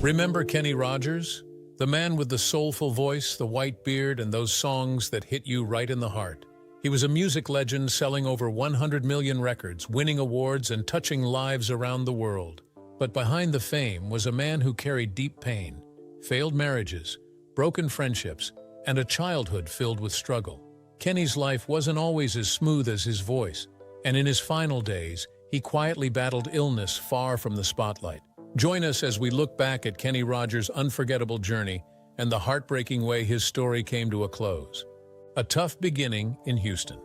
Remember Kenny Rogers? The man with the soulful voice, the white beard, and those songs that hit you right in the heart. He was a music legend selling over 100 million records, winning awards, and touching lives around the world. But behind the fame was a man who carried deep pain, failed marriages, broken friendships, and a childhood filled with struggle. Kenny's life wasn't always as smooth as his voice, and in his final days, he quietly battled illness far from the spotlight. Join us as we look back at Kenny Rogers' unforgettable journey and the heartbreaking way his story came to a close. A tough beginning in Houston.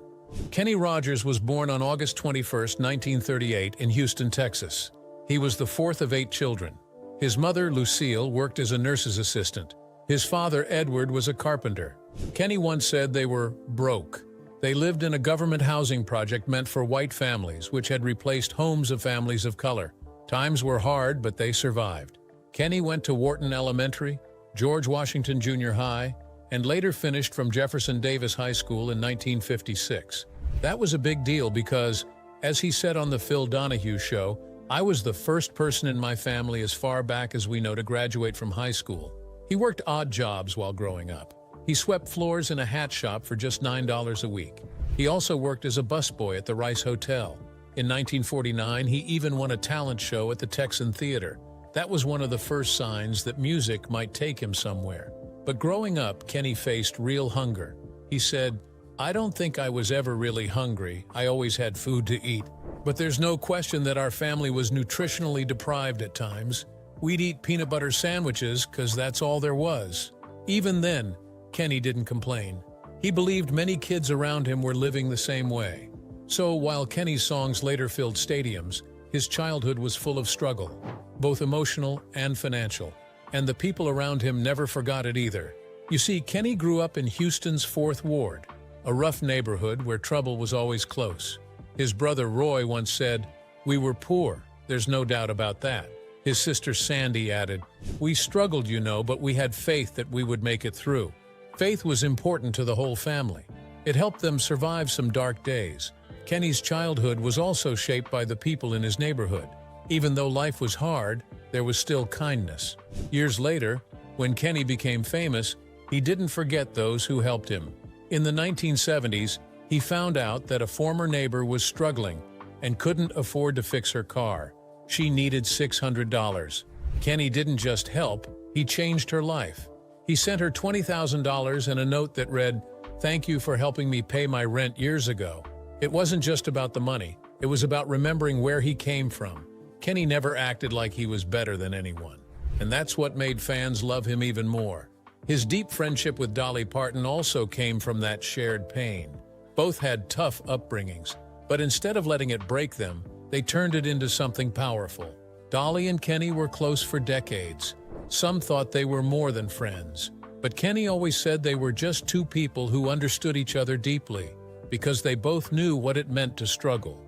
Kenny Rogers was born on August 21, 1938, in Houston, Texas. He was the fourth of 8 children. His mother, Lucille, worked as a nurse's assistant. His father, Edward, was a carpenter. Kenny once said they were broke. They lived in a government housing project meant for white families, which had replaced homes of families of color. Times were hard, but they survived. Kenny went to Wharton Elementary, George Washington Junior High, and later finished from Jefferson Davis High School in 1956. That was a big deal because, as he said on the Phil Donahue Show, "I was the first person in my family as far back as we know to graduate from high school." He worked odd jobs while growing up. He swept floors in a hat shop for just $9 a week. He also worked as a busboy at the Rice Hotel. In 1949, he even won a talent show at the Texan Theater. That was one of the first signs that music might take him somewhere. But growing up, Kenny faced real hunger. He said, "I don't think I was ever really hungry. I always had food to eat. But there's no question that our family was nutritionally deprived at times. We'd eat peanut butter sandwiches because that's all there was." Even then, Kenny didn't complain. He believed many kids around him were living the same way. So while Kenny's songs later filled stadiums, his childhood was full of struggle, both emotional and financial. And the people around him never forgot it either. You see, Kenny grew up in Houston's 4th Ward, a rough neighborhood where trouble was always close. His brother Roy once said, "We were poor, there's no doubt about that." His sister Sandy added, "We struggled, you know, but we had faith that we would make it through." Faith was important to the whole family. It helped them survive some dark days. Kenny's childhood was also shaped by the people in his neighborhood. Even though life was hard, there was still kindness. Years later, when Kenny became famous, he didn't forget those who helped him. In the 1970s, he found out that a former neighbor was struggling and couldn't afford to fix her car. She needed $600. Kenny didn't just help, he changed her life. He sent her $20,000 and a note that read, "Thank you for helping me pay my rent years ago." It wasn't just about the money, it was about remembering where he came from. Kenny never acted like he was better than anyone. And that's what made fans love him even more. His deep friendship with Dolly Parton also came from that shared pain. Both had tough upbringings, but instead of letting it break them, they turned it into something powerful. Dolly and Kenny were close for decades. Some thought they were more than friends, but Kenny always said they were just two people who understood each other deeply, because they both knew what it meant to struggle.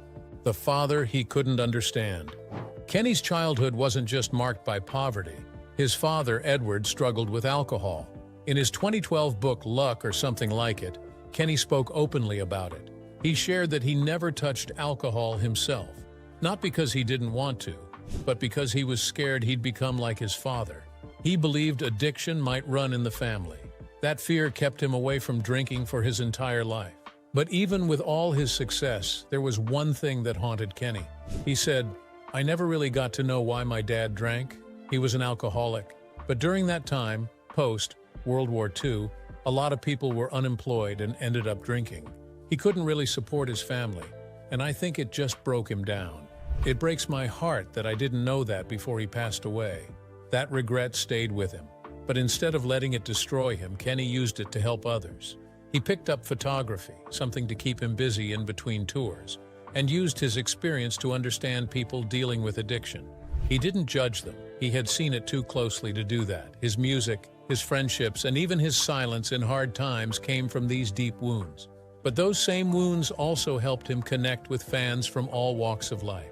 The father he couldn't understand. Kenny's childhood wasn't just marked by poverty. His father, Edward, struggled with alcohol. In his 2012 book, Luck or Something Like It, Kenny spoke openly about it. He shared that he never touched alcohol himself, not because he didn't want to, but because he was scared he'd become like his father. He believed addiction might run in the family. That fear kept him away from drinking for his entire life. But even with all his success, there was one thing that haunted Kenny. He said, "I never really got to know why my dad drank. He was an alcoholic. But during that time, post-World War II, a lot of people were unemployed and ended up drinking. He couldn't really support his family, and I think it just broke him down. It breaks my heart that I didn't know that before he passed away." That regret stayed with him. But instead of letting it destroy him, Kenny used it to help others. He picked up photography, something to keep him busy in between tours, and used his experience to understand people dealing with addiction. He didn't judge them. He had seen it too closely to do that. His music, his friendships, and even his silence in hard times came from these deep wounds. But those same wounds also helped him connect with fans from all walks of life.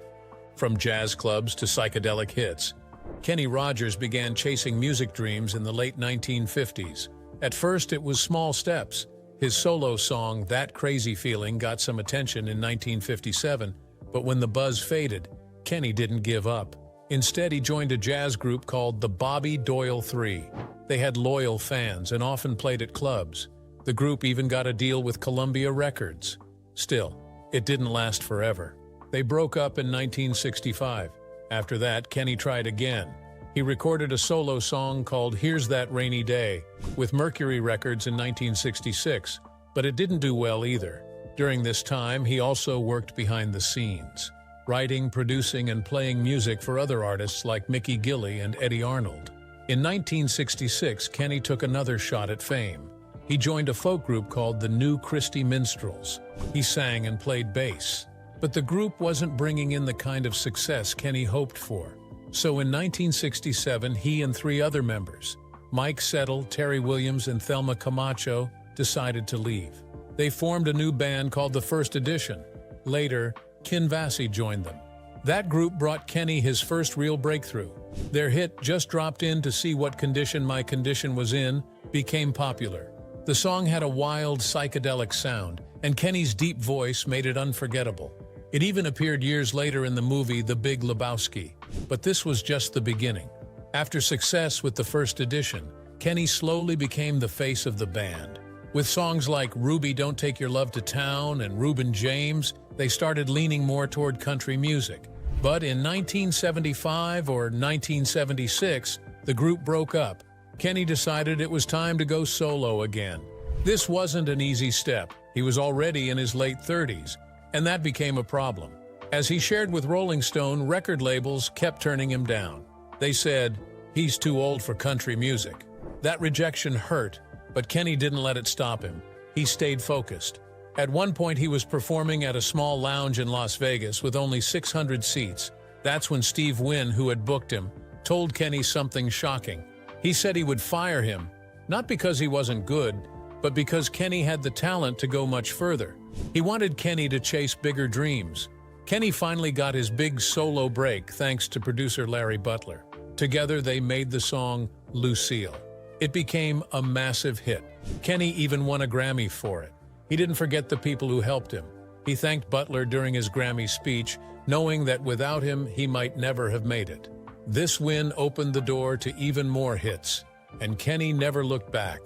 From jazz clubs to psychedelic hits, Kenny Rogers began chasing music dreams in the late 1950s. At first, it was small steps. His solo song, That Crazy Feeling, got some attention in 1957, but when the buzz faded, Kenny didn't give up. Instead, he joined a jazz group called the Bobby Doyle Three. They had loyal fans and often played at clubs. The group even got a deal with Columbia Records. Still, it didn't last forever. They broke up in 1965. After that, Kenny tried again. He recorded a solo song called Here's That Rainy Day with Mercury Records in 1966, but it didn't do well either. During this time, he also worked behind the scenes, writing, producing, and playing music for other artists like Mickey Gilley and Eddie Arnold. In 1966, Kenny took another shot at fame. He joined a folk group called the New Christy Minstrels. He sang and played bass. But the group wasn't bringing in the kind of success Kenny hoped for. So in 1967, he and three other members, Mike Settle, Terry Williams, and Thelma Camacho, decided to leave. They formed a new band called The First Edition. Later, Ken Vassie joined them. That group brought Kenny his first real breakthrough. Their hit, Just Dropped In to See What Condition My Condition Was In, became popular. The song had a wild, psychedelic sound, and Kenny's deep voice made it unforgettable. It even appeared years later in the movie The Big Lebowski. But this was just the beginning. After success with The First Edition, Kenny slowly became the face of the band. With songs like Ruby Don't Take Your Love to Town and Reuben James, they started leaning more toward country music. But in 1975 or 1976, the group broke up. Kenny decided it was time to go solo again. This wasn't an easy step. He was already in his late 30s, and that became a problem. As he shared with Rolling Stone, record labels kept turning him down. They said, "He's too old for country music." That rejection hurt, but Kenny didn't let it stop him. He stayed focused. At one point, he was performing at a small lounge in Las Vegas with only 600 seats. That's when Steve Wynn, who had booked him, told Kenny something shocking. He said he would fire him, not because he wasn't good, but because Kenny had the talent to go much further. He wanted Kenny to chase bigger dreams. Kenny finally got his big solo break thanks to producer Larry Butler. Together, they made the song Lucille. It became a massive hit. Kenny even won a Grammy for it. He didn't forget the people who helped him. He thanked Butler during his Grammy speech, knowing that without him, he might never have made it. This win opened the door to even more hits, and Kenny never looked back.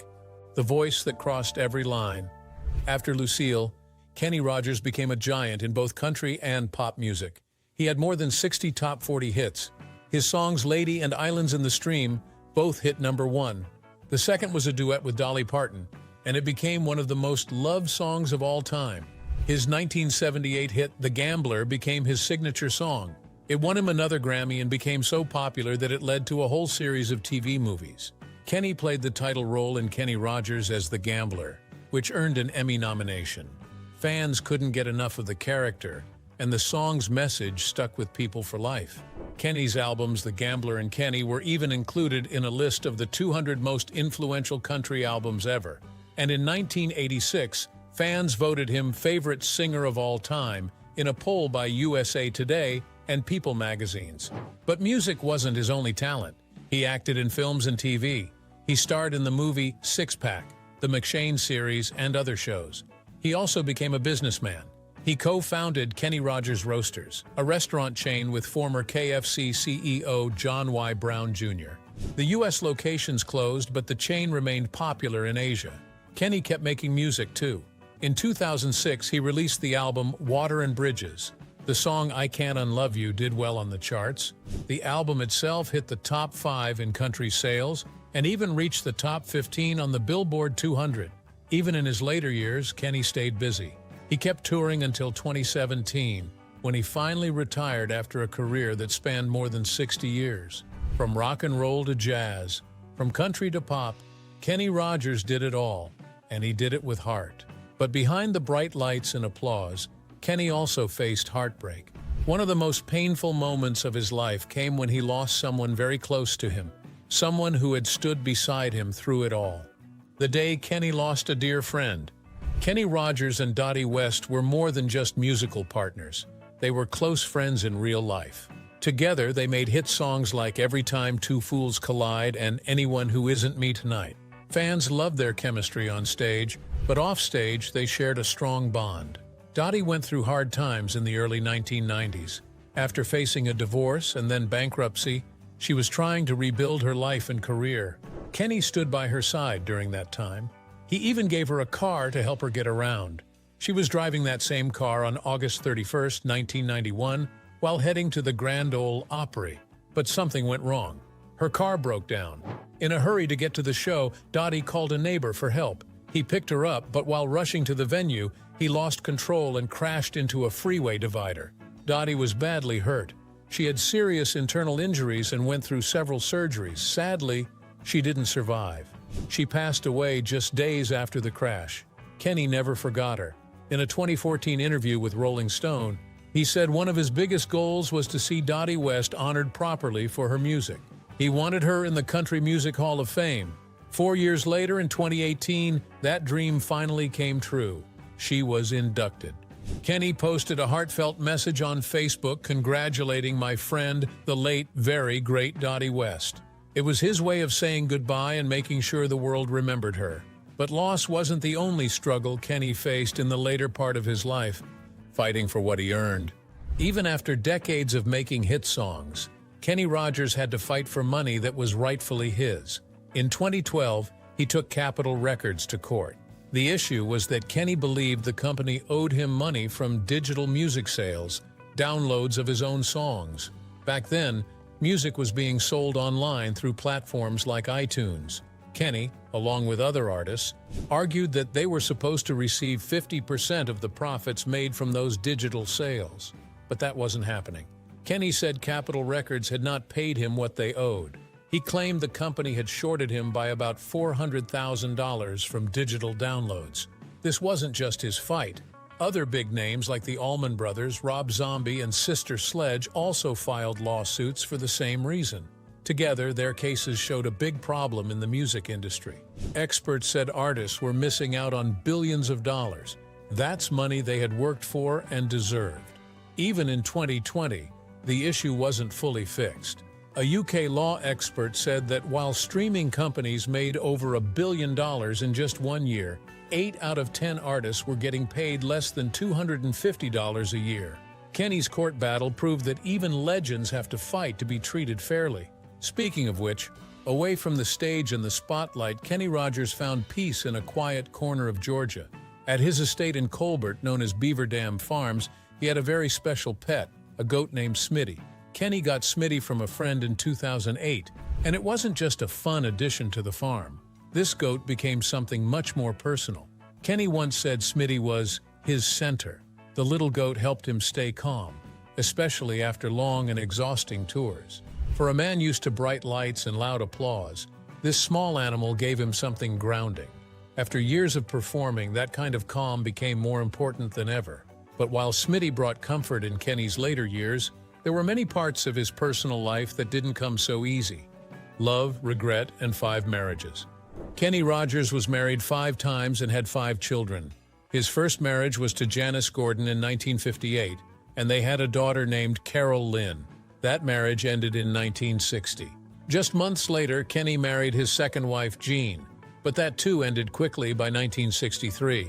The voice that crossed every line. After Lucille, Kenny Rogers became a giant in both country and pop music. He had more than 60 top 40 hits. His songs Lady and Islands in the Stream both hit #1. The second was a duet with Dolly Parton, and it became one of the most loved songs of all time. His 1978 hit, The Gambler, became his signature song. It won him another Grammy and became so popular that it led to a whole series of TV movies. Kenny played the title role in Kenny Rogers as The Gambler, which earned an Emmy nomination. Fans couldn't get enough of the character, and the song's message stuck with people for life. Kenny's albums, The Gambler and Kenny, were even included in a list of the 200 most influential country albums ever. And in 1986, fans voted him favorite singer of all time in a poll by USA Today and People magazines. But music wasn't his only talent. He acted in films and TV. He starred in the movie Six Pack, the McShane series, and other shows. He also became a businessman. He co-founded Kenny Rogers Roasters, a restaurant chain with former KFC CEO John Y. Brown Jr. The U.S. locations closed, but the chain remained popular in Asia. Kenny kept making music, too. In 2006, he released the album Water and Bridges. The song I Can't Unlove You did well on the charts. The album itself hit the top 5 in country sales and even reached the top 15 on the Billboard 200. Even in his later years, Kenny stayed busy. He kept touring until 2017, when he finally retired after a career that spanned more than 60 years. From rock and roll to jazz, from country to pop, Kenny Rogers did it all, and he did it with heart. But behind the bright lights and applause, Kenny also faced heartbreak. One of the most painful moments of his life came when he lost someone very close to him, someone who had stood beside him through it all. The day Kenny lost a dear friend. Kenny Rogers and Dottie West were more than just musical partners. They were close friends in real life. Together, they made hit songs like Every Time Two Fools Collide and Anyone Who Isn't Me Tonight. Fans loved their chemistry on stage, but off-stage, they shared a strong bond. Dottie went through hard times in the early 1990s. After facing a divorce and then bankruptcy, she was trying to rebuild her life and career. Kenny stood by her side during that time. He even gave her a car to help her get around. She was driving that same car on August 31st, 1991, while heading to the Grand Ole Opry. But something went wrong. Her car broke down. In a hurry to get to the show, Dottie called a neighbor for help. He picked her up, but while rushing to the venue, he lost control and crashed into a freeway divider. Dottie was badly hurt. She had serious internal injuries and went through several surgeries. Sadly, she didn't survive. She passed away just days after the crash. Kenny never forgot her. In a 2014 interview with Rolling Stone, he said one of his biggest goals was to see Dottie West honored properly for her music. He wanted her in the Country Music Hall of Fame. 4 years later, in 2018, that dream finally came true. She was inducted. Kenny posted a heartfelt message on Facebook congratulating my friend, the late, very great Dottie West. It was his way of saying goodbye and making sure the world remembered her. But loss wasn't the only struggle Kenny faced in the later part of his life, fighting for what he earned. Even after decades of making hit songs, Kenny Rogers had to fight for money that was rightfully his. In 2012, he took Capitol Records to court. The issue was that Kenny believed the company owed him money from digital music sales, downloads of his own songs. Back then, music was being sold online through platforms like iTunes. Kenny, along with other artists, argued that they were supposed to receive 50% of the profits made from those digital sales. But that wasn't happening. Kenny said Capitol Records had not paid him what they owed. He claimed the company had shorted him by about $400,000 from digital downloads. This wasn't just his fight. Other big names like the Allman Brothers, Rob Zombie, and Sister Sledge also filed lawsuits for the same reason. Together, their cases showed a big problem in the music industry. Experts said artists were missing out on billions of dollars. That's money they had worked for and deserved. Even in 2020, the issue wasn't fully fixed. A UK law expert said that while streaming companies made over $1 billion in just 1 year, 8 out of 10 artists were getting paid less than $250 a year. Kenny's court battle proved that even legends have to fight to be treated fairly. Speaking of which, away from the stage and the spotlight, Kenny Rogers found peace in a quiet corner of Georgia. At his estate in Colbert, known as Beaver Dam Farms, he had a very special pet, a goat named Smitty. Kenny got Smitty from a friend in 2008, and it wasn't just a fun addition to the farm. This goat became something much more personal. Kenny once said Smitty was his center. The little goat helped him stay calm, especially after long and exhausting tours. For a man used to bright lights and loud applause, this small animal gave him something grounding. After years of performing, that kind of calm became more important than ever. But while Smitty brought comfort in Kenny's later years, there were many parts of his personal life that didn't come so easy. Love, regret, and 5 marriages. Kenny Rogers was married 5 times and had 5 children. His first marriage was to Janice Gordon in 1958, and they had a daughter named Carol Lynn. That marriage ended in 1960. Just months later, Kenny married his second wife, Jean, but that too ended quickly by 1963.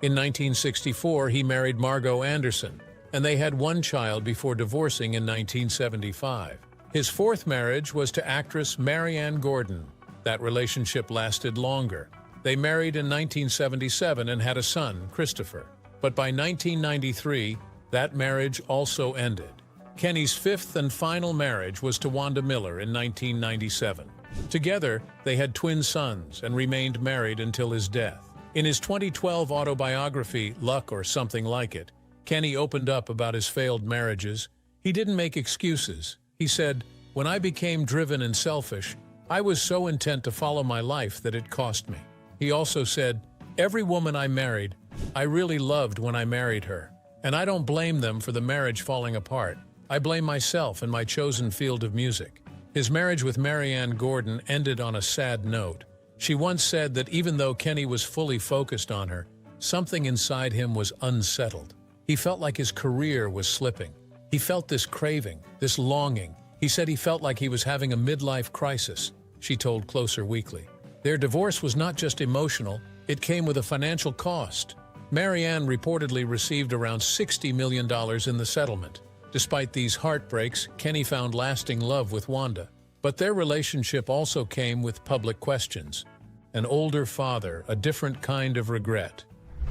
In 1964, he married Margot Anderson, and they had 1 child before divorcing in 1975. His 4th marriage was to actress Marianne Gordon. That relationship lasted longer. They married in 1977 and had a son, Christopher. But by 1993, that marriage also ended. Kenny's 5th and final marriage was to Wanda Miller in 1997. Together, they had twin sons and remained married until his death. In his 2012 autobiography, Luck or Something Like It, Kenny opened up about his failed marriages. He didn't make excuses. He said, "When I became driven and selfish, I was so intent to follow my life that it cost me." He also said, "Every woman I married, I really loved when I married her. And I don't blame them for the marriage falling apart. I blame myself and my chosen field of music." His marriage with Marianne Gordon ended on a sad note. She once said that even though Kenny was fully focused on her, something inside him was unsettled. He felt like his career was slipping. He felt this craving, this longing. He said he felt like he was having a midlife crisis, she told Closer Weekly. Their divorce was not just emotional, it came with a financial cost. Marianne reportedly received around $60 million in the settlement. Despite these heartbreaks, Kenny found lasting love with Wanda. But their relationship also came with public questions. An older father, a different kind of regret.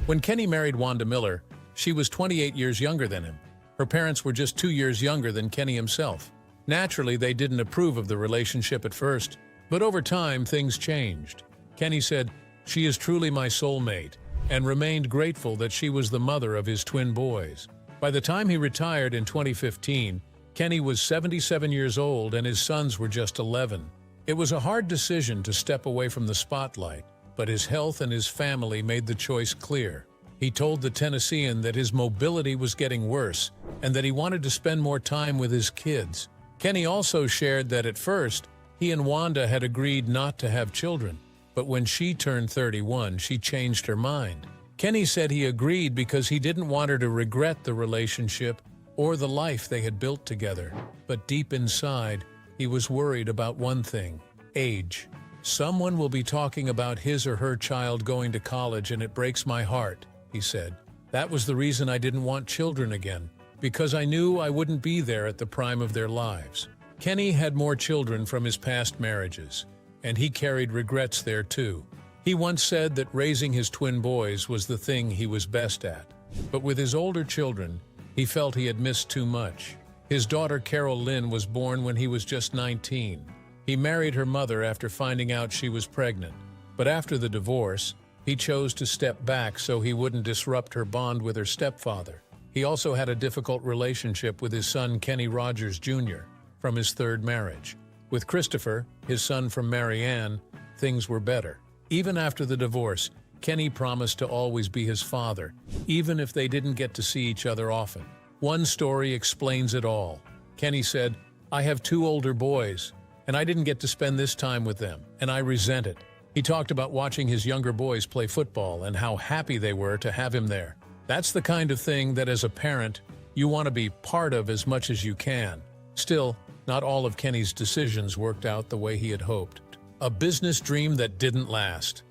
When Kenny married Wanda Miller, she was 28 years younger than him. Her parents were just 2 years younger than Kenny himself. Naturally, they didn't approve of the relationship at first, but over time, things changed. Kenny said, "She is truly my soulmate," and remained grateful that she was the mother of his twin boys. By the time he retired in 2015, Kenny was 77 years old and his sons were just 11. It was a hard decision to step away from the spotlight, but his health and his family made the choice clear. He told the Tennessean that his mobility was getting worse and that he wanted to spend more time with his kids. Kenny also shared that at first, he and Wanda had agreed not to have children, but when she turned 31, she changed her mind. Kenny said he agreed because he didn't want her to regret the relationship or the life they had built together. But deep inside, he was worried about one thing: age. "Someone will be talking about his or her child going to college and it breaks my heart," he said. "That was the reason I didn't want children again, because I knew I wouldn't be there at the prime of their lives." Kenny had more children from his past marriages, and he carried regrets there too. He once said that raising his twin boys was the thing he was best at. But with his older children, he felt he had missed too much. His daughter Carol Lynn was born when he was just 19. He married her mother after finding out she was pregnant. But after the divorce, he chose to step back so he wouldn't disrupt her bond with her stepfather. He also had a difficult relationship with his son Kenny Rogers Jr. from his third marriage. With Christopher, his son from Marianne, things were better. Even after the divorce, Kenny promised to always be his father, even if they didn't get to see each other often. One story explains it all. Kenny said, "I have 2 older boys, and I didn't get to spend this time with them, and I resent it." He talked about watching his younger boys play football and how happy they were to have him there. That's the kind of thing that as a parent, you want to be part of as much as you can. Still, not all of Kenny's decisions worked out the way he had hoped. A business dream that didn't last.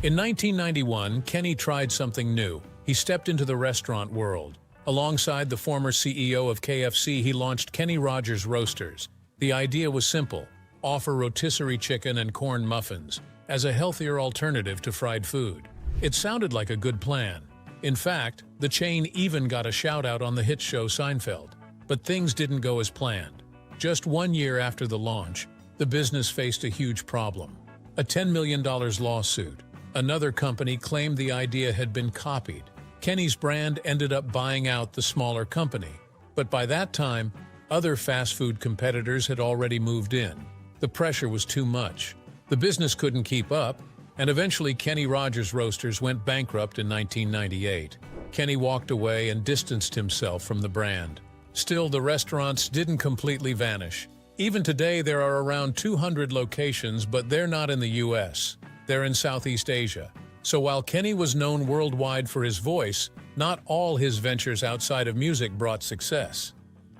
In 1991, Kenny tried something new. He stepped into the restaurant world. Alongside the former CEO of KFC, he launched Kenny Rogers Roasters. The idea was simple: offer rotisserie chicken and corn muffins as a healthier alternative to fried food. It sounded like a good plan. In fact, the chain even got a shout-out on the hit show Seinfeld. But things didn't go as planned. Just 1 year after the launch, the business faced a huge problem: a $10 million lawsuit. Another company claimed the idea had been copied. Kenny's brand ended up buying out the smaller company. But by that time, other fast food competitors had already moved in. The pressure was too much. The business couldn't keep up, and eventually Kenny Rogers Roasters went bankrupt in 1998. Kenny walked away and distanced himself from the brand. Still, the restaurants didn't completely vanish. Even today, there are around 200 locations, but they're not in the US. They're in Southeast Asia. So while Kenny was known worldwide for his voice, not all his ventures outside of music brought success.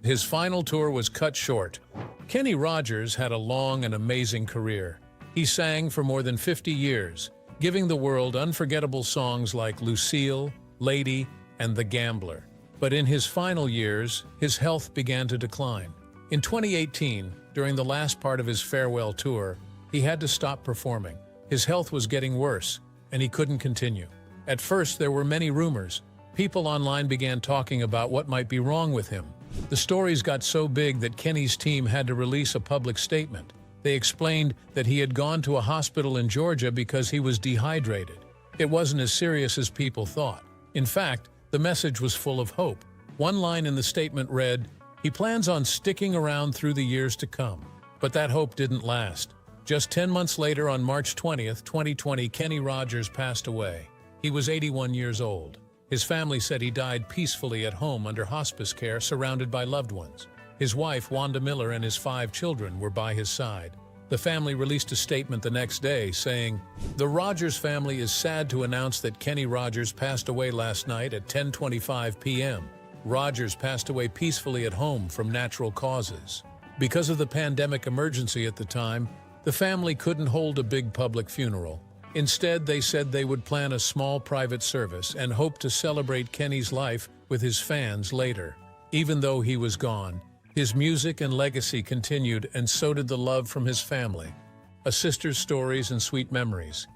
His final tour was cut short. Kenny Rogers had a long and amazing career. He sang for more than 50 years, giving the world unforgettable songs like Lucille, Lady, and The Gambler. But in his final years, his health began to decline. In 2018, during the last part of his farewell tour, he had to stop performing. His health was getting worse, and he couldn't continue. At first, there were many rumors. People online began talking about what might be wrong with him. The stories got so big that Kenny's team had to release a public statement. They explained that he had gone to a hospital in Georgia because he was dehydrated. It wasn't as serious as people thought. In fact, the message was full of hope. One line in the statement read, "He plans on sticking around through the years to come." But that hope didn't last. Just 10 months later, on March 20th, 2020, Kenny Rogers passed away. He was 81 years old. His family said he died peacefully at home under hospice care, surrounded by loved ones. His wife, Wanda Miller, and his 5 children were by his side. The family released a statement the next day saying, "The Rogers family is sad to announce that Kenny Rogers passed away last night at 10:25 p.m. Rogers passed away peacefully at home from natural causes." Because of the pandemic emergency at the time, the family couldn't hold a big public funeral. Instead, they said they would plan a small private service and hope to celebrate Kenny's life with his fans later. Even though he was gone, his music and legacy continued, and so did the love from his family, a sister's stories and sweet memories.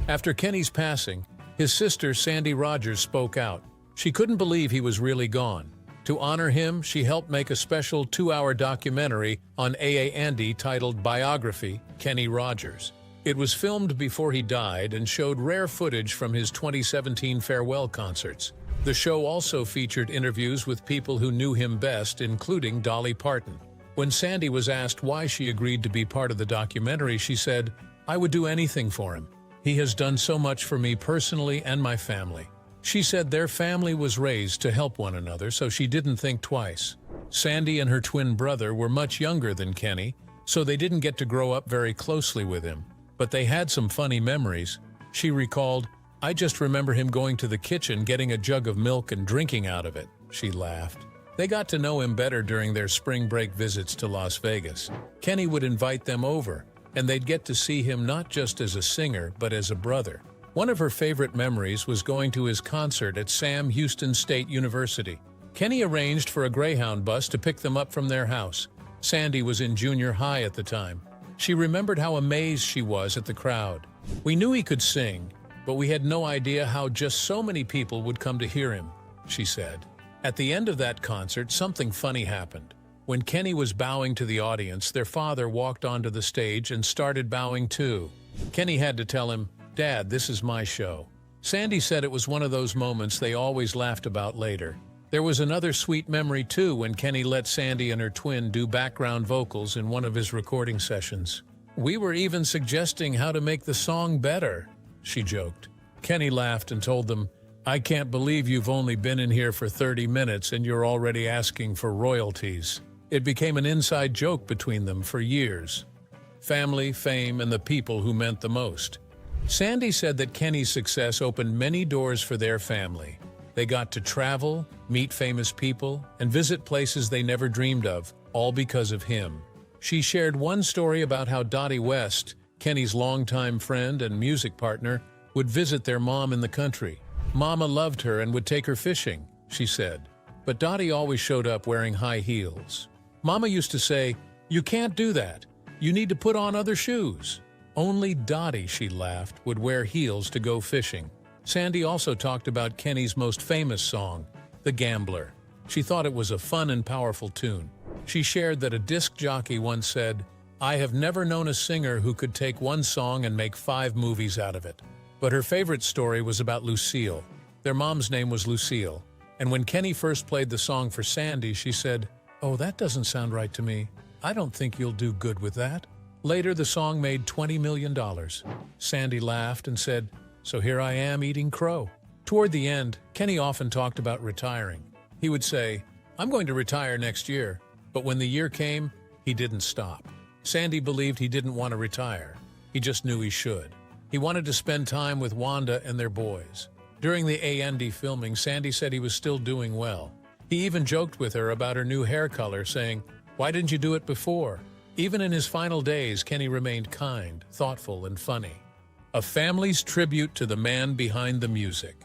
After Kenny's passing, his sister Sandy Rogers spoke out. She couldn't believe he was really gone. To honor him, she helped make a special 2-hour documentary on A.A. Andy titled Biography, Kenny Rogers. It was filmed before he died and showed rare footage from his 2017 farewell concerts. The show also featured interviews with people who knew him best, including Dolly Parton. When Sandy was asked why she agreed to be part of the documentary, she said, "I would do anything for him. He has done so much for me personally and my family." She said their family was raised to help one another, so she didn't think twice. Sandy and her twin brother were much younger than Kenny, so they didn't get to grow up very closely with him. But they had some funny memories. She recalled, "I just remember him going to the kitchen, getting a jug of milk and drinking out of it." She laughed. They got to know him better during their spring break visits to Las Vegas. Kenny would invite them over, and they'd get to see him not just as a singer, but as a brother. One of her favorite memories was going to his concert at Sam Houston State University. Kenny arranged for a Greyhound bus to pick them up from their house. Sandy was in junior high at the time. She remembered how amazed she was at the crowd. "We knew he could sing, but we had no idea how just so many people would come to hear him," she said. At the end of that concert, something funny happened. When Kenny was bowing to the audience, their father walked onto the stage and started bowing too. Kenny had to tell him, "Dad, this is my show." Sandy said it was one of those moments they always laughed about later. There was another sweet memory too when Kenny let Sandy and her twin do background vocals in one of his recording sessions. "We were even suggesting how to make the song better," she joked. Kenny laughed and told them, "I can't believe you've only been in here for 30 minutes and you're already asking for royalties." It became an inside joke between them for years. Family, fame, and the people who meant the most. Sandy said that Kenny's success opened many doors for their family. They got to travel, meet famous people, and visit places they never dreamed of, all because of him. She shared one story about how Dottie West, Kenny's longtime friend and music partner, would visit their mom in the country. "Mama loved her and would take her fishing," she said. But Dottie always showed up wearing high heels. Mama used to say, "You can't do that. You need to put on other shoes." Only Dottie, she laughed, would wear heels to go fishing. Sandy also talked about Kenny's most famous song, The Gambler. She thought it was a fun and powerful tune. She shared that a disc jockey once said, "I have never known a singer who could take one song and make 5 movies out of it." But her favorite story was about Lucille. Their mom's name was Lucille, and when Kenny first played the song for Sandy, she said, "Oh, that doesn't sound right to me. I don't think you'll do good with that." Later, the song made $20 million. Sandy laughed and said, "So here I am eating crow." Toward the end, Kenny often talked about retiring. He would say, "I'm going to retire next year." But when the year came, he didn't stop. Sandy believed he didn't want to retire. He just knew he should. He wanted to spend time with Wanda and their boys. During the A&D filming, Sandy said he was still doing well. He even joked with her about her new hair color, saying, "Why didn't you do it before?" Even in his final days, Kenny remained kind, thoughtful, and funny. A family's tribute to the man behind the music.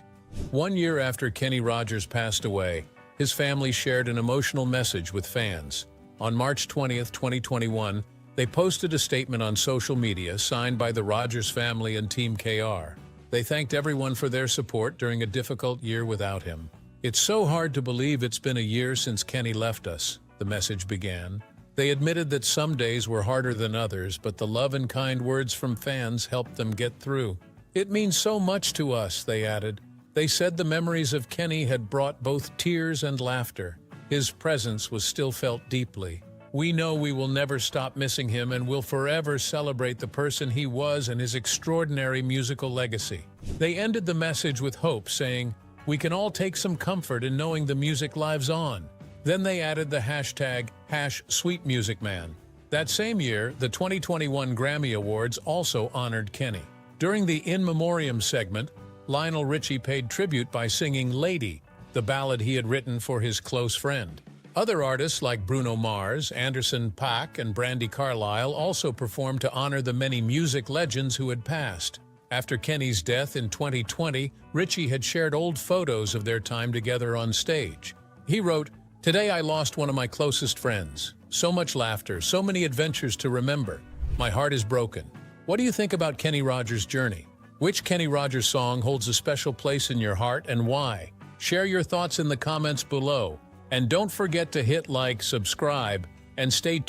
1 year after Kenny Rogers passed away, his family shared an emotional message with fans. On March 20th, 2021, they posted a statement on social media signed by the Rogers family and Team KR. They thanked everyone for their support during a difficult year without him. "It's so hard to believe it's been a year since Kenny left us," the message began. They admitted that some days were harder than others, but the love and kind words from fans helped them get through. "It means so much to us," they added. They said the memories of Kenny had brought both tears and laughter. His presence was still felt deeply. "We know we will never stop missing him and will forever celebrate the person he was and his extraordinary musical legacy." They ended the message with hope, saying, "We can all take some comfort in knowing the music lives on." Then they added the hashtag #SweetMusicMan. That same year, the 2021 Grammy Awards also honored Kenny. During the In Memoriam segment, Lionel Richie paid tribute by singing Lady, the ballad he had written for his close friend. Other artists like Bruno Mars, Anderson .Paak, and Brandi Carlile also performed to honor the many music legends who had passed. After Kenny's death in 2020, Richie had shared old photos of their time together on stage. He wrote, Today I lost one of my closest friends. So much laughter, so many adventures to remember. My heart is broken. What do you think about Kenny Rogers' journey? Which Kenny Rogers song holds a special place in your heart and why? Share your thoughts in the comments below. And don't forget to hit like, subscribe, and stay tuned.